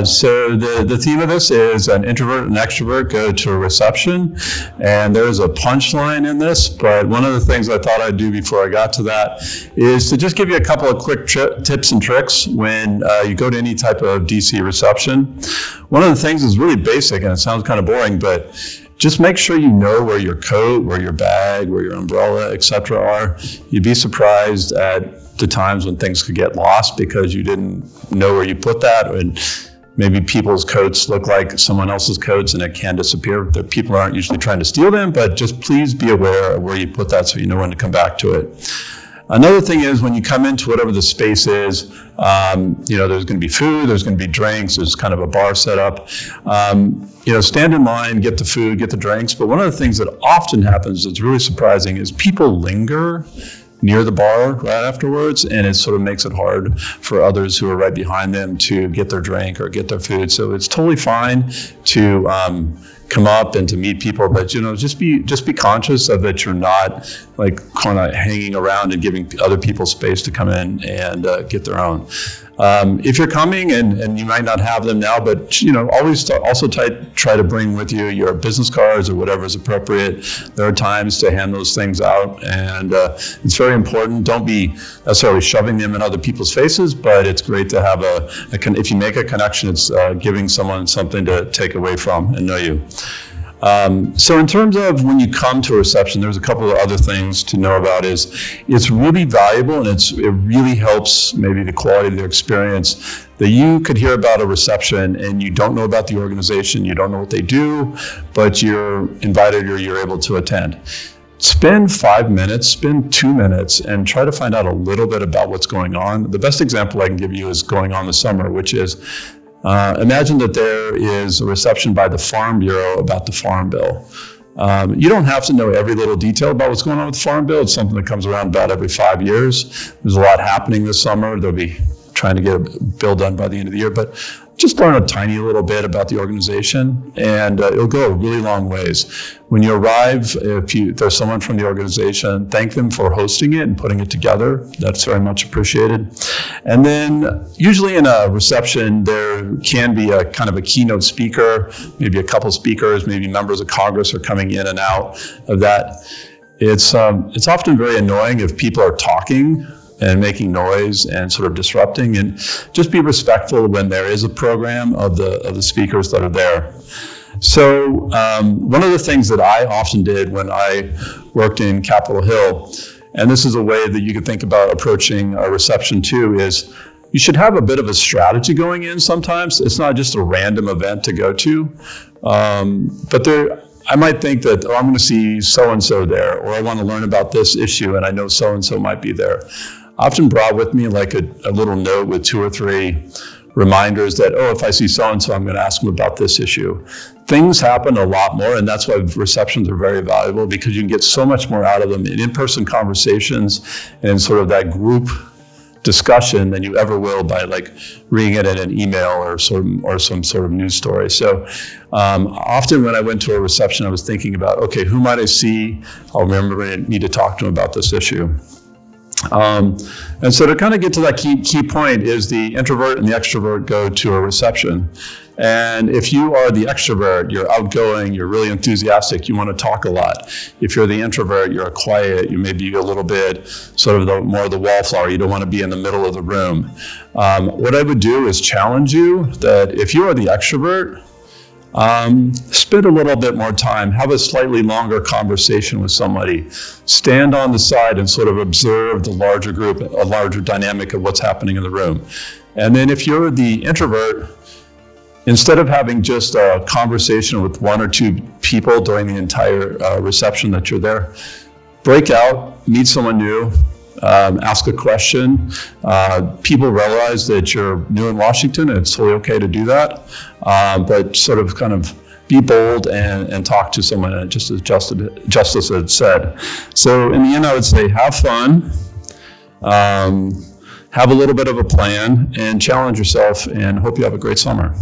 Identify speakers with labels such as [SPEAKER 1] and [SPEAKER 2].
[SPEAKER 1] So the theme of this is an introvert and extrovert go to a reception, and there's a punchline in this, but one of the things I thought I'd do before I got to that is to just give you a couple of quick tips and tricks when you go to any type of DC reception. One of the things is really basic, and it sounds kind of boring, but just make sure you know where your coat, where your bag, where your umbrella, etc. are. You'd be surprised at the times when things could get lost because you didn't know where you put that, and maybe people's coats look like someone else's coats and it can disappear. The people aren't usually trying to steal them, but just please be aware of where you put that so you know when to come back to it. Another thing is when you come into whatever the space is, there's going to be food, there's going to be drinks, there's kind of a bar set up. Stand in line, get the food, get the drinks. But one of the things that often happens that's really surprising is people linger near the bar right afterwards, and it sort of makes it hard for others who are right behind them to get their drink or get their food. So it's totally fine to come up and to meet people, but just be conscious of that you're not like kind of hanging around and giving other people space to come in and get their own. If you're coming and you might not have them now, but always also try to bring with you your business cards or whatever is appropriate. There are times to hand those things out, and it's very important. Don't be necessarily shoving them in other people's faces, but it's great to have if you make a connection, it's giving someone something to take away from and know you. So in terms of when you come to a reception, there's a couple of other things to know about. It's really valuable, and it really helps maybe the quality of their experience that you could hear about a reception and you don't know about the organization, you don't know what they do, but you're invited or you're able to attend. Spend 5 minutes, spend 2 minutes, and try to find out a little bit about what's going on. The best example I can give you is going on this summer, which is imagine that there is a reception by the Farm Bureau about the Farm Bill. You don't have to know every little detail about what's going on with the Farm Bill. It's something that comes around about every 5 years. There's a lot happening this summer. They'll be trying to get a bill done by the end of the year, but just learn a tiny little bit about the organization, and it'll go a really long ways. When you arrive, if there's someone from the organization, thank them for hosting it and putting it together. That's very much appreciated. And then usually in a reception, there can be a kind of a keynote speaker, maybe a couple speakers, maybe members of Congress are coming in and out of that. It's often very annoying if people are talking and making noise and sort of disrupting, and just be respectful when there is a program of the speakers that are there. So one of the things that I often did when I worked in Capitol Hill, and this is a way that you could think about approaching a reception too, is you should have a bit of a strategy going in sometimes. It's not just a random event to go to, but I might think that, I'm going to see so-and-so there, or I want to learn about this issue and I know so-and-so might be there. I often brought with me like a little note with 2 or 3 reminders that, if I see so-and-so, I'm going to ask them about this issue. Things happen a lot more, and that's why receptions are very valuable, because you can get so much more out of them in in-person conversations and sort of that group discussion than you ever will by like reading it in an email or some sort of news story. So often when I went to a reception, I was thinking about, okay, who might I see? I'll remember I need to talk to them about this issue. And so to kind of get to that key point is the introvert and the extrovert go to a reception. And if you are the extrovert, you're outgoing, you're really enthusiastic, you want to talk a lot. If you're the introvert, you're quiet, you may be a little bit sort of more of the wallflower, you don't want to be in the middle of the room. What I would do is challenge you that if you are the extrovert, spend a little bit more time, have a slightly longer conversation with somebody, stand on the side and sort of observe the larger group, a larger dynamic of what's happening in the room. And then if you're the introvert, instead of having just a conversation with 1 or 2 people during the entire reception that you're there, break out, meet someone new, ask a question. People realize that you're new in Washington, and it's totally okay to do that. But sort of kind of be bold and talk to someone, just as Justice had said. So in the end, I would say have fun, have a little bit of a plan, and challenge yourself, and hope you have a great summer.